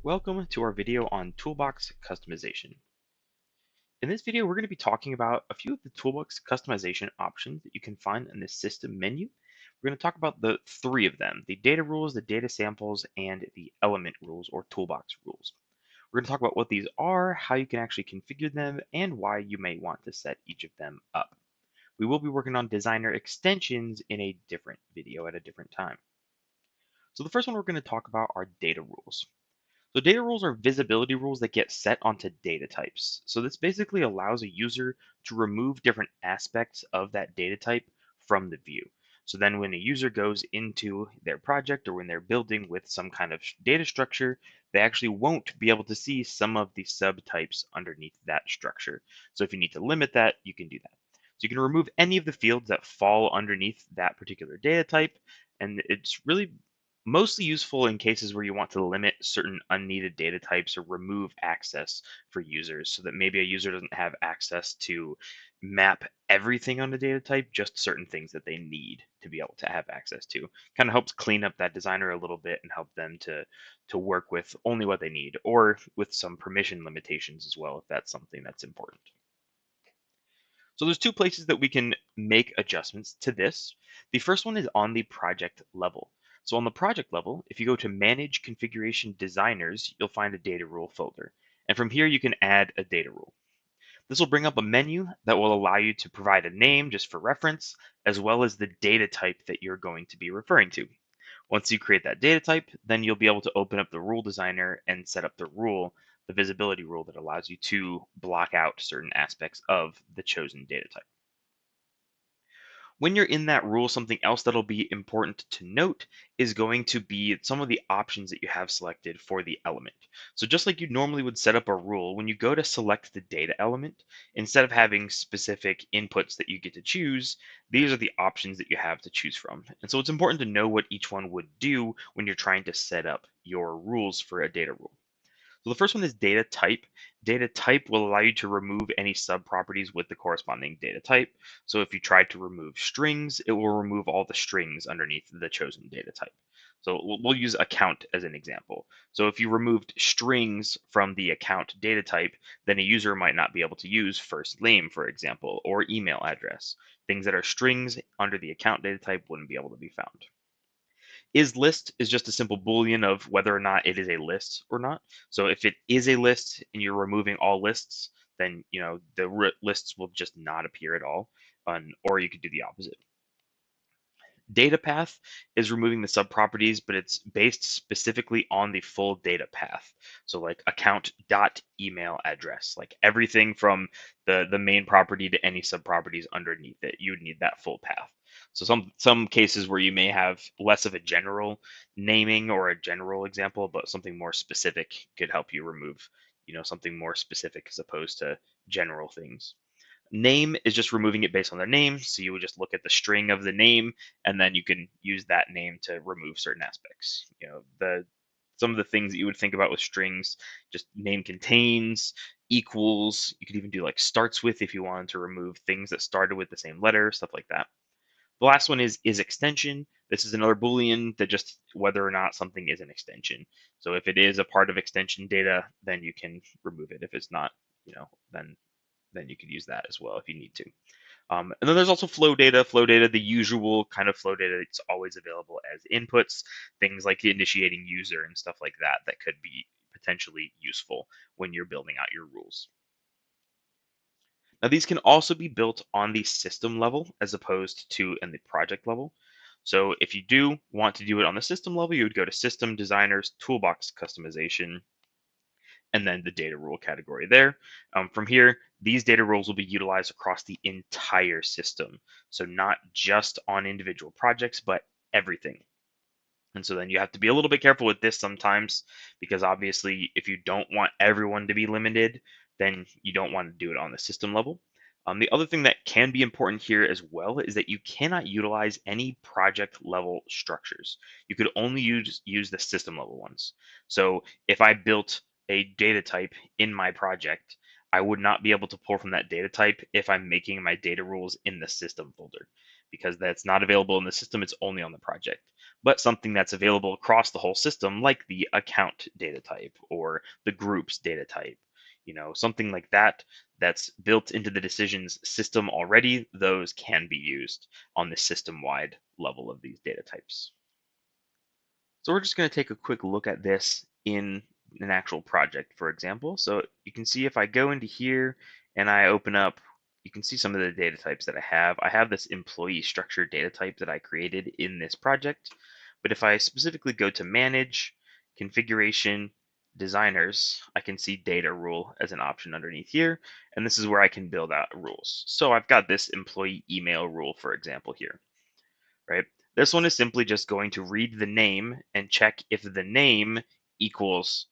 Welcome to our video on Toolbox Customization. In this video, we're going to be talking about a few of the Toolbox customization options that you can find in the System menu. We're going to talk about the three of them, the data rules, the data samples, and the element rules or toolbox rules. We're going to talk about what these are, how you can actually configure them, and why you may want to set each of them up. We will be working on designer extensions in a different video at a different time. So the first one we're going to talk about are data rules. So data rules are visibility rules that get set onto data types. So this basically allows a user to remove different aspects of that data type from the view. So then when a user goes into their project or when they're building with some kind of data structure, they actually won't be able to see some of the subtypes underneath that structure. So if you need to limit that, you can do that. So you can remove any of the fields that fall underneath that particular data type, and it's really mostly useful in cases where you want to limit certain unneeded data types or remove access for users so that maybe a user doesn't have access to map everything on the data type, just certain things that they need to be able to have access to. Kind of helps clean up that designer a little bit and help them to work with only what they need or with some permission limitations as well if that's something that's important. So there's two places that we can make adjustments to this. The first one is on the project level. So on the project level, if you go to Manage Configuration Designers, you'll find a data rule folder. And from here, you can add a data rule. This will bring up a menu that will allow you to provide a name just for reference, as well as the data type that you're going to be referring to. Once you create that data type, then you'll be able to open up the rule designer and set up the rule, the visibility rule that allows you to block out certain aspects of the chosen data type. When you're in that rule, something else that'll be important to note is going to be some of the options that you have selected for the element. So just like you normally would set up a rule, when you go to select the data element, instead of having specific inputs that you get to choose, these are the options that you have to choose from. And so it's important to know what each one would do when you're trying to set up your rules for a data rule. So the first one is data type. Data type will allow you to remove any subproperties with the corresponding data type. So if you try to remove strings, it will remove all the strings underneath the chosen data type. So we'll use account as an example. So if you removed strings from the account data type, then a user might not be able to use first name, for example, or email address. Things that are strings under the account data type wouldn't be able to be found. Is list is just a simple boolean of whether or not it is a list or not. So if it is a list and you're removing all lists, then the lists will just not appear at all. Or you could do the opposite. Data path is removing the subproperties, but it's based specifically on the full data path. So like account dot email address, like everything from the main property to any subproperties underneath it, you would need that full path. So some cases where you may have less of a general naming or a general example, but something more specific could help you remove, something more specific as opposed to general things. Name is just removing it based on their name. So you would just look at the string of the name, and then you can use that name to remove certain aspects. Some of the things that you would think about with strings, just name contains, equals. You could even do like starts with if you wanted to remove things that started with the same letter, stuff like that. The last one is extension. This is another Boolean that just whether or not something is an extension. So if it is a part of extension data, then you can remove it. If it's not, then you could use that as well if you need to. And then there's also flow data. Flow data, the usual kind of flow data, it's always available as inputs, things like the initiating user and stuff like that that could be potentially useful when you're building out your rules. Now, these can also be built on the system level as opposed to in the project level. So if you do want to do it on the system level, you would go to System Designers, Toolbox Customization, and then the data rule category there. From here, these data rules will be utilized across the entire system. So not just on individual projects, but everything. And so then you have to be a little bit careful with this sometimes, because obviously if you don't want everyone to be limited, then you don't want to do it on the system level. The other thing that can be important here as well is that you cannot utilize any project level structures. You could only use the system level ones. So if I built a data type in my project, I would not be able to pull from that data type if I'm making my data rules in the system folder, because that's not available in the system, it's only on the project. but something that's available across the whole system, like the account data type or the groups data type. Something like that that's built into the decisions system already, those can be used on the system-wide level of these data types. So we're just going to take a quick look at this in an actual project, for example. So you can see if I go into here and I open up, you can see some of the data types that I have. I have this employee structure data type that I created in this project. But if I specifically go to manage, configuration, designers, I can see data rule as an option underneath here. And this is where I can build out rules. So I've got this employee email rule, for example, here, right? This one is simply just going to read the name and check if the name equals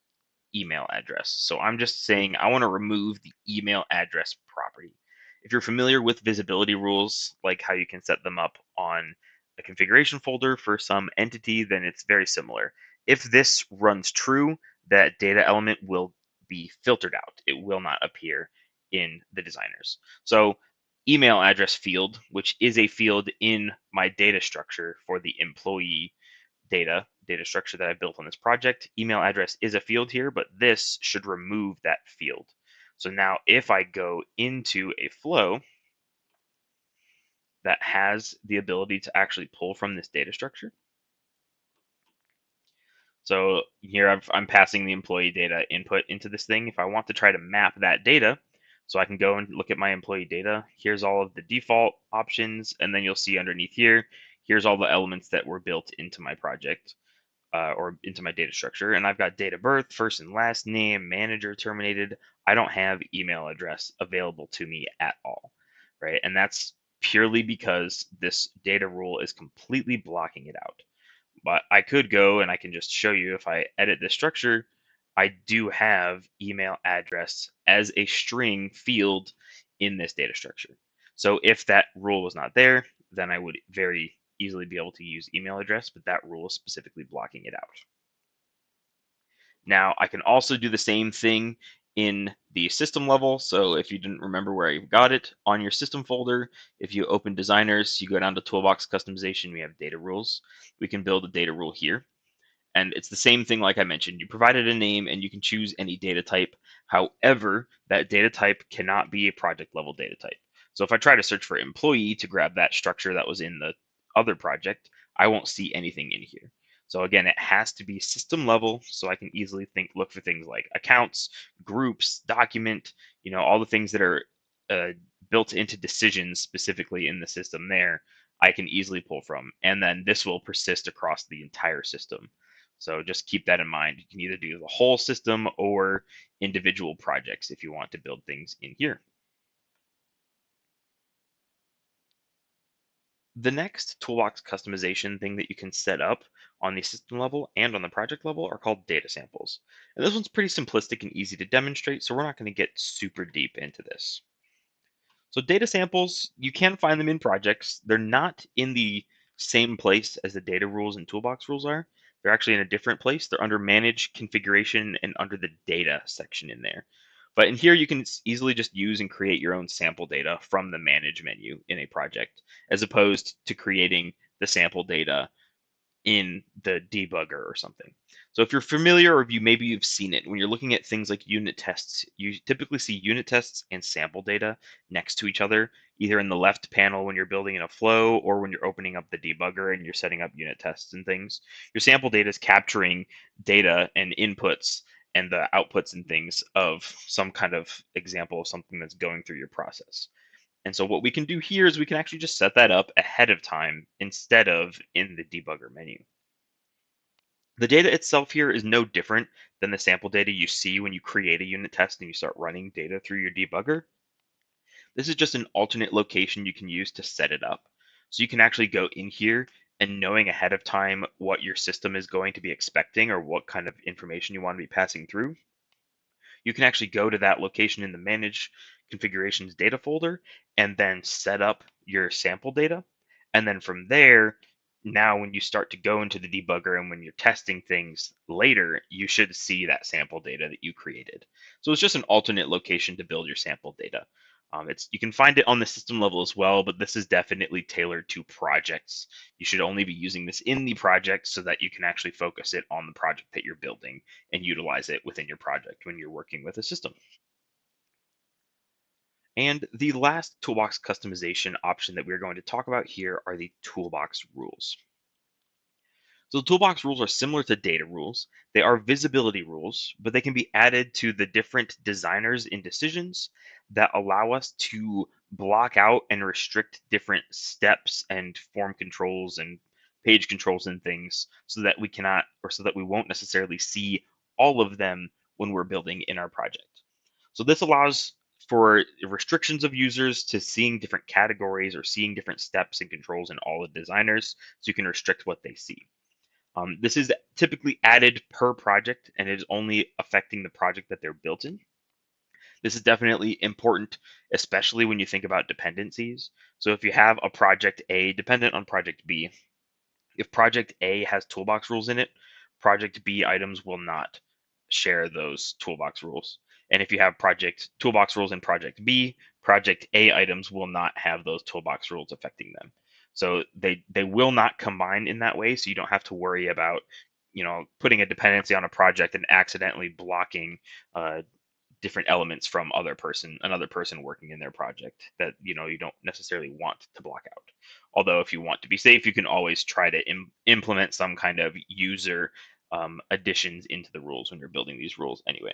email address. So I'm just saying I want to remove the email address property. If you're familiar with visibility rules, like how you can set them up on a configuration folder for some entity, then it's very similar. If this runs true, that data element will be filtered out. It will not appear in the designers. So email address field, which is a field in my data structure for the employee data structure that I built on this project. Email address is a field here, but this should remove that field. So now if I go into a flow that has the ability to actually pull from this data structure. So here I'm passing the employee data input into this thing. If I want to try to map that data, so I can go and look at my employee data. Here's all of the default options, and then you'll see underneath here, here's all the elements that were built into my project. Or into my data structure. And I've got date of birth, first and last name, manager terminated. I don't have email address available to me at all, right? And that's purely because this data rule is completely blocking it out. But I could go and I can just show you if I edit this structure, I do have email address as a string field in this data structure. So if that rule was not there, then I would very easily be able to use email address, but that rule is specifically blocking it out. Now I can also do the same thing in the system level. So if you didn't remember where I got it, on your system folder, if you open designers, you go down to Toolbox Customization, we have data rules. We can build a data rule here. And it's the same thing like I mentioned. You provided a name and you can choose any data type. However, that data type cannot be a project level data type. So if I try to search for employee to grab that structure that was in the other project, I won't see anything in here. So again, it has to be system level so I can easily look for things like accounts, groups, document, all the things that are uh, built into decisions specifically in the system there, I can easily pull from. And then this will persist across the entire system. So just keep that in mind. You can either do the whole system or individual projects if you want to build things in here. The next toolbox customization thing that you can set up on the system level and on the project level are called data samples. And this one's pretty simplistic and easy to demonstrate, so we're not going to get super deep into this. So data samples, you can find them in projects. They're not in the same place as the data rules and toolbox rules are. They're actually in a different place. They're under manage, configuration, and under the data section in there. But in here, you can easily just use and create your own sample data from the manage menu in a project, as opposed to creating the sample data in the debugger or something. So if you're familiar or if maybe you've seen it, when you're looking at things like unit tests, you typically see unit tests and sample data next to each other, either in the left panel when you're building in a flow or when you're opening up the debugger and you're setting up unit tests and things. Your sample data is capturing data and inputs and the outputs and things of some kind of example of something that's going through your process. And so what we can do here is we can actually just set that up ahead of time instead of in the debugger menu. The data itself here is no different than the sample data you see when you create a unit test and you start running data through your debugger. This is just an alternate location you can use to set it up. So you can actually go in here and knowing ahead of time what your system is going to be expecting or what kind of information you want to be passing through, you can actually go to that location in the manage configurations data folder and then set up your sample data. And then from there, now when you start to go into the debugger and when you're testing things later, you should see that sample data that you created. So it's just an alternate location to build your sample data. You can find it on the system level as well, but this is definitely tailored to projects. You should only be using this in the project so that you can actually focus it on the project that you're building and utilize it within your project when you're working with a system. And the last toolbox customization option that we're going to talk about here are the toolbox rules. So the toolbox rules are similar to data rules. They are visibility rules, but they can be added to the different designers in decisions that allow us to block out and restrict different steps and form controls and page controls and things so that we cannot, or so that we won't necessarily see all of them when we're building in our project. So this allows for restrictions of users to seeing different categories or seeing different steps and controls in all the designers, so you can restrict what they see. This is typically added per project and it is only affecting the project that they're built in. This is definitely important, especially when you think about dependencies. So if you have a project A dependent on project B, if project A has toolbox rules in it, project B items will not share those toolbox rules. And if you have project toolbox rules in project B, project A items will not have those toolbox rules affecting them. So they will not combine in that way. So you don't have to worry about, putting a dependency on a project and accidentally blocking different elements from another person working in their project that you don't necessarily want to block out. Although if you want to be safe, you can always try to implement some kind of user additions into the rules when you're building these rules anyway.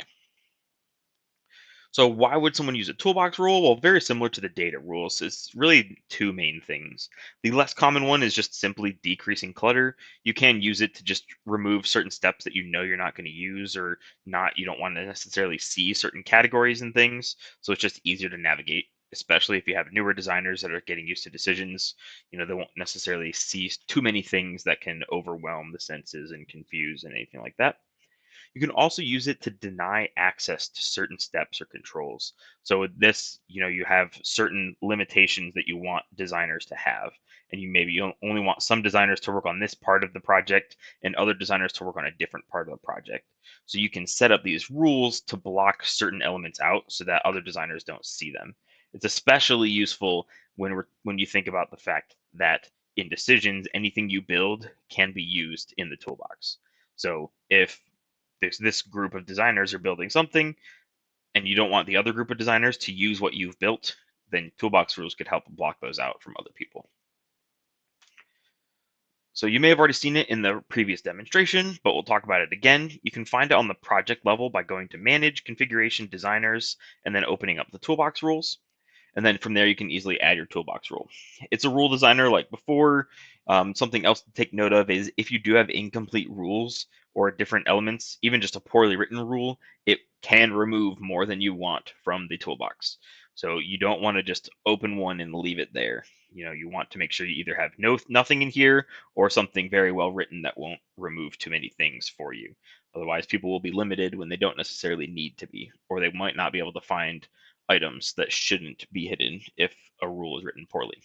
So why would someone use a toolbox rule? Well, very similar to the data rules. It's really two main things. The less common one is just simply decreasing clutter. You can use it to just remove certain steps that you know you're not going to use or not you don't want to necessarily see certain categories and things. So it's just easier to navigate, especially if you have newer designers that are getting used to decisions. They won't necessarily see too many things that can overwhelm the senses and confuse and anything like that. You can also use it to deny access to certain steps or controls. So with this, you have certain limitations that you want designers to have. And you only want some designers to work on this part of the project and other designers to work on a different part of the project. So you can set up these rules to block certain elements out so that other designers don't see them. It's especially useful when you think about the fact that in decisions, anything you build can be used in the toolbox. So if this group of designers are building something and you don't want the other group of designers to use what you've built, then toolbox rules could help block those out from other people. So you may have already seen it in the previous demonstration, but we'll talk about it again. You can find it on the project level by going to Manage, Configuration, Designers, and then opening up the toolbox rules. And then from there, you can easily add your toolbox rule. It's a rule designer like before. Something else to take note of is if you do have incomplete rules or different elements, even just a poorly written rule, it can remove more than you want from the toolbox. So you don't want to just open one and leave it there. You want to make sure you either have nothing in here or something very well written that won't remove too many things for you. Otherwise, people will be limited when they don't necessarily need to be, or they might not be able to find items that shouldn't be hidden if a rule is written poorly.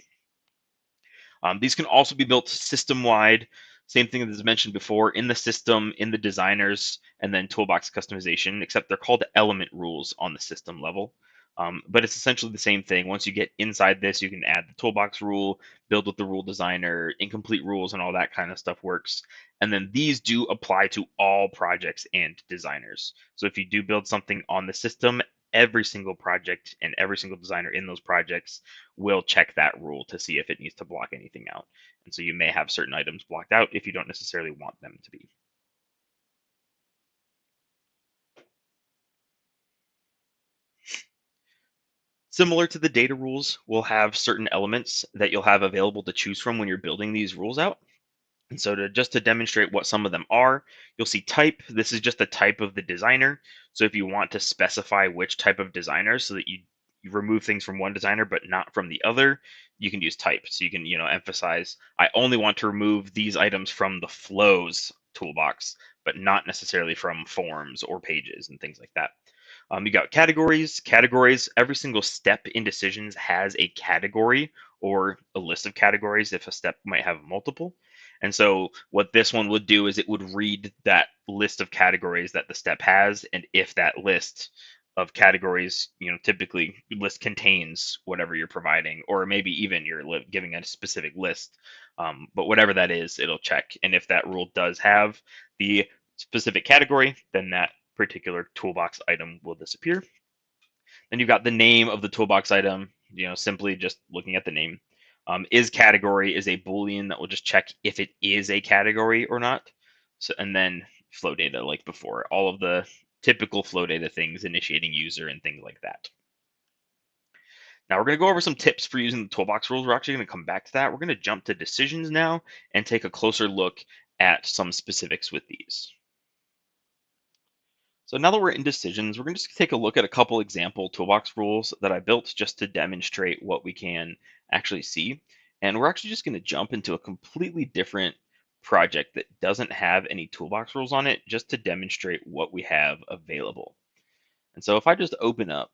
These can also be built system-wide. Same thing as mentioned before, in the system, in the designers, and then toolbox customization, except they're called element rules on the system level. But it's essentially the same thing. Once you get inside this, you can add the toolbox rule, build with the rule designer, incomplete rules, and all that kind of stuff works. And then these do apply to all projects and designers. So if you do build something on the system, every single project and every single designer in those projects will check that rule to see if it needs to block anything out. And so you may have certain items blocked out if you don't necessarily want them to be. Similar to the data rules, we'll have certain elements that you'll have available to choose from when you're building these rules out. And so just to demonstrate what some of them are, you'll see type. This is just the type of the designer. So if you want to specify which type of designer so that you remove things from one designer but not from the other, you can use type. So you can, emphasize, I only want to remove these items from the flows toolbox, but not necessarily from forms or pages and things like that. You got categories. Categories, every single step in decisions has a category or a list of categories if a step might have multiple. And so what this one would do is it would read that list of categories that the step has, and if that list of categories, typically list contains whatever you're providing, or maybe even you're giving a specific list. But whatever that is, it'll check. And if that rule does have the specific category, then that particular toolbox item will disappear. Then you've got the name of the toolbox item, simply just looking at the name. Is category is a Boolean that will just check if it is a category or not. So, and then flow data like before, all of the typical flow data things, initiating user and things like that. Now we're going to go over some tips for using the toolbox rules. We're actually going to come back to that. We're going to jump to decisions now and take a closer look at some specifics with these. So now that we're in decisions, we're going to just take a look at a couple example toolbox rules that I built just to demonstrate what we can actually see. And we're actually just going to jump into a completely different project that doesn't have any toolbox rules on it, just to demonstrate what we have available. And so if I just open up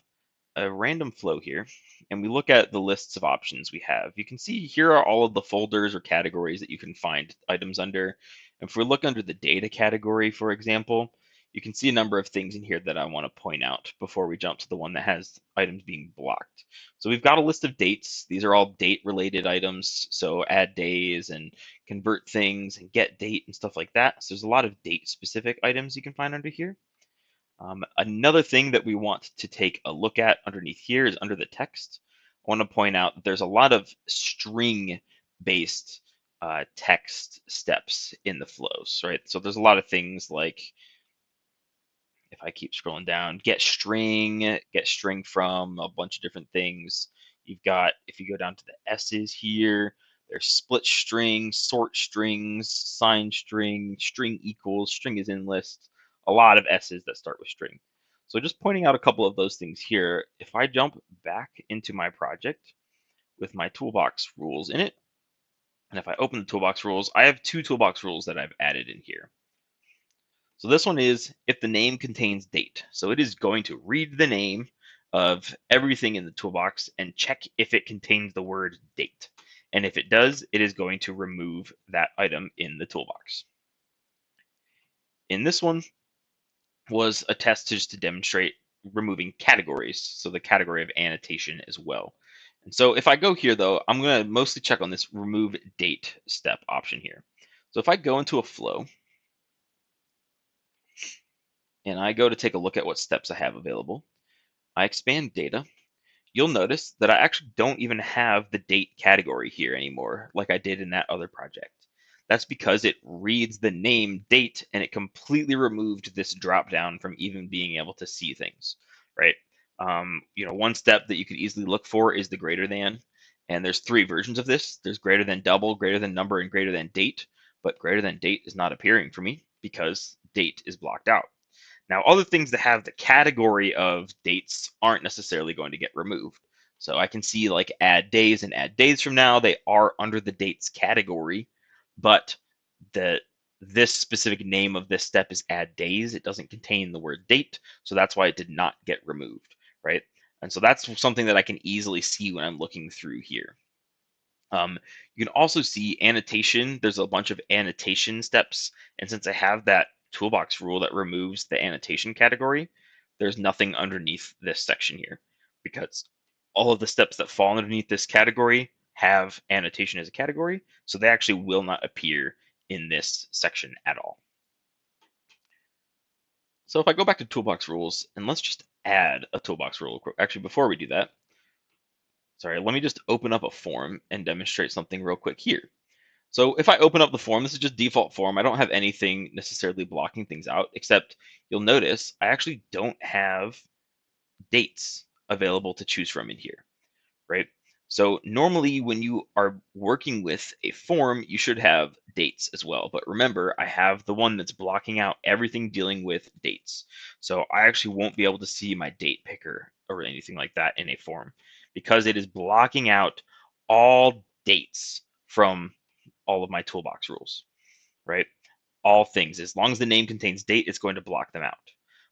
a random flow here and we look at the lists of options we have, you can see here are all of the folders or categories that you can find items under. And if we look under the data category, for example, you can see a number of things in here that I want to point out before we jump to the one that has items being blocked. So we've got a list of dates. These are all date related items. So add days and convert things and get date and stuff like that. So there's a lot of date specific items you can find under here. Another thing that we want to take a look at underneath here is under the text. I want to point out that there's a lot of string-based text steps in the flows, right? So there's a lot of things like, if I keep scrolling down, get string from a bunch of different things. You've got, if you go down to the S's here, there's split string, sort strings, sign string, string equals, string is in list, a lot of S's that start with string. So just pointing out a couple of those things here. If I jump back into my project with my toolbox rules in it, and if I open the toolbox rules, I have two toolbox rules that I've added in here. So this one is if the name contains date. So it is going to read the name of everything in the toolbox and check if it contains the word date. And if it does, it is going to remove that item in the toolbox. In this one was a test just to demonstrate removing categories, so the category of annotation as well. And so if I go here though, I'm going to mostly check on this remove date step option here. So if I go into a flow, and I go to take a look at what steps I have available, I expand data, you'll notice that I actually don't even have the date category here anymore like I did in that other project. That's because it reads the name date and it completely removed this drop down from even being able to see things, right? One step that you could easily look for is the greater than, and there's three versions of this. There's greater than double, greater than number, and greater than date, but greater than date is not appearing for me because date is blocked out. Now, other things that have the category of dates aren't necessarily going to get removed. So I can see like add days and add days from now, they are under the dates category, but this specific name of this step is add days. It doesn't contain the word date, so that's why it did not get removed, right? And so that's something that I can easily see when I'm looking through here. You can also see annotation. There's a bunch of annotation steps. And since I have that toolbox rule that removes the annotation category, there's nothing underneath this section here because all of the steps that fall underneath this category have annotation as a category. So they actually will not appear in this section at all. So if I go back to toolbox rules, and let's just add a toolbox rule. Actually, before we do that, sorry, let me just open up a form and demonstrate something real quick here. So if I open up the form, this is just default form. I don't have anything necessarily blocking things out, except you'll notice I actually don't have dates available to choose from in here, right? So normally when you are working with a form, you should have dates as well. But remember, I have the one that's blocking out everything dealing with dates. So I actually won't be able to see my date picker or anything like that in a form because it is blocking out all dates from all of my toolbox rules, right? All things, as long as the name contains date, it's going to block them out.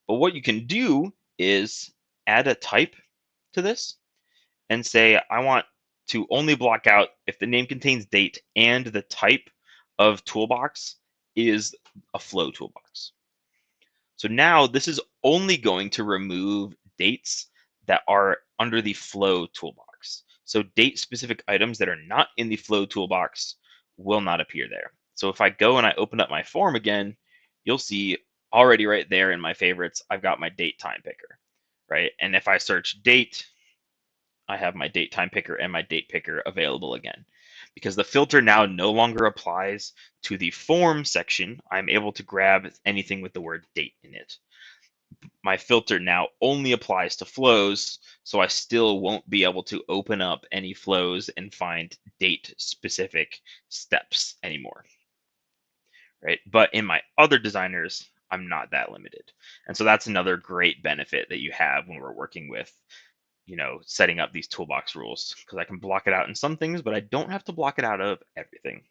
But what you can do is add a type to this and say, I want to only block out if the name contains date and the type of toolbox is a flow toolbox. So now this is only going to remove dates that are under the flow toolbox. So date specific items that are not in the flow toolbox will not appear there. So if I go and I open up my form again, you'll see already right there in my favorites, I've got my date time picker, right? And if I search date, I have my date time picker and my date picker available again. Because the filter now no longer applies to the form section, I'm able to grab anything with the word date in it. My filter now only applies to flows, so I still won't be able to open up any flows and find date specific steps anymore, right? But in my other designers, I'm not that limited. And so that's another great benefit that you have when we're working with, setting up these toolbox rules, because I can block it out in some things, but I don't have to block it out of everything.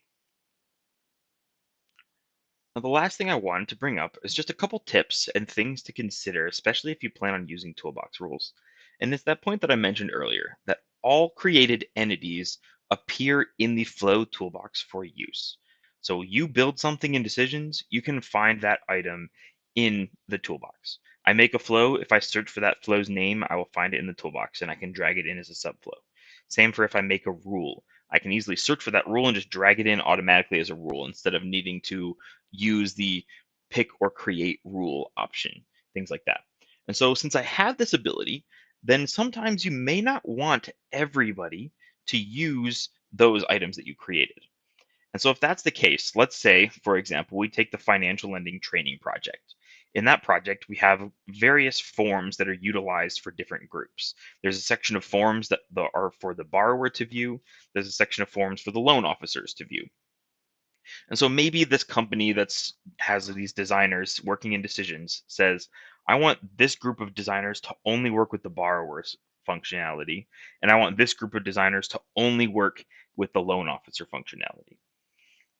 Now, the last thing I wanted to bring up is just a couple tips and things to consider, especially if you plan on using toolbox rules. And it's that point that I mentioned earlier that all created entities appear in the flow toolbox for use. So you build something in decisions, you can find that item in the toolbox. I make a flow. If I search for that flow's name, I will find it in the toolbox and I can drag it in as a subflow. Same for if I make a rule. I can easily search for that rule and just drag it in automatically as a rule instead of needing to use the pick or create rule option, things like that. And so since I have this ability, then sometimes you may not want everybody to use those items that you created. And so if that's the case, let's say, for example, we take the financial lending training project. In that project, we have various forms that are utilized for different groups. There's a section of forms that are for the borrower to view. There's a section of forms for the loan officers to view. And so maybe this company that's has these designers working in decisions says, I want this group of designers to only work with the borrower's functionality, and I want this group of designers to only work with the loan officer functionality,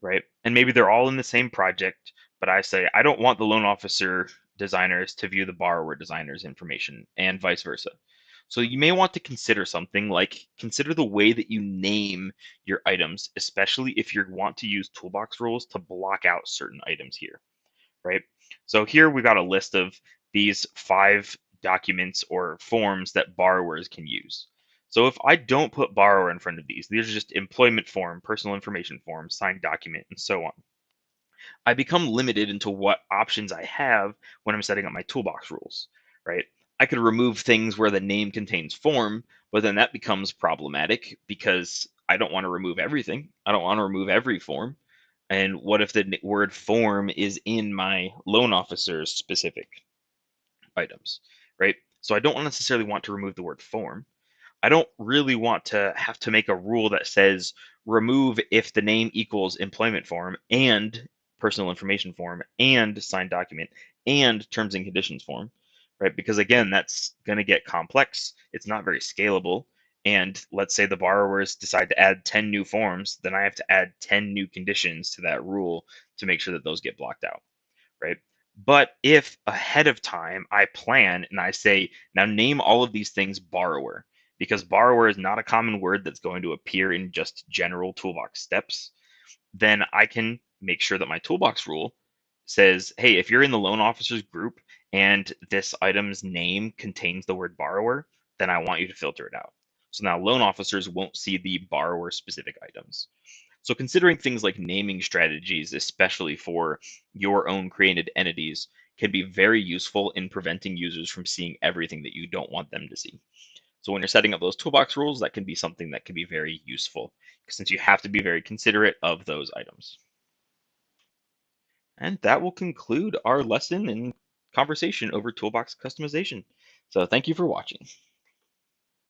right? And maybe they're all in the same project, but I say, I don't want the loan officer designers to view the borrower designer's information and vice versa. So you may want to consider something like consider the way that you name your items, especially if you want to use toolbox rules to block out certain items here, right? So here we've got a list of these 5 documents or forms that borrowers can use. So if I don't put borrower in front of these are just employment form, personal information form, signed document, and so on. I become limited into what options I have when I'm setting up my toolbox rules, right? I could remove things where the name contains form, but then that becomes problematic because I don't want to remove everything. I don't want to remove every form. And what if the word form is in my loan officer's specific items, right? So I don't necessarily want to remove the word form. I don't really want to have to make a rule that says remove if the name equals employment form and personal information form and signed document and terms and conditions form, right? Because again, that's going to get complex. It's not very scalable. And let's say the borrowers decide to add 10 new forms, then I have to add 10 new conditions to that rule to make sure that those get blocked out, right? But if ahead of time I plan and I say, now name all of these things borrower, because borrower is not a common word that's going to appear in just general toolbox steps, then I can make sure that my toolbox rule says, hey, if you're in the loan officers group and this item's name contains the word borrower, then I want you to filter it out. So now loan officers won't see the borrower specific items. So considering things like naming strategies, especially for your own created entities, can be very useful in preventing users from seeing everything that you don't want them to see. So when you're setting up those toolbox rules, that can be something that can be very useful since you have to be very considerate of those items. And that will conclude our lesson and conversation over toolbox customization. So thank you for watching.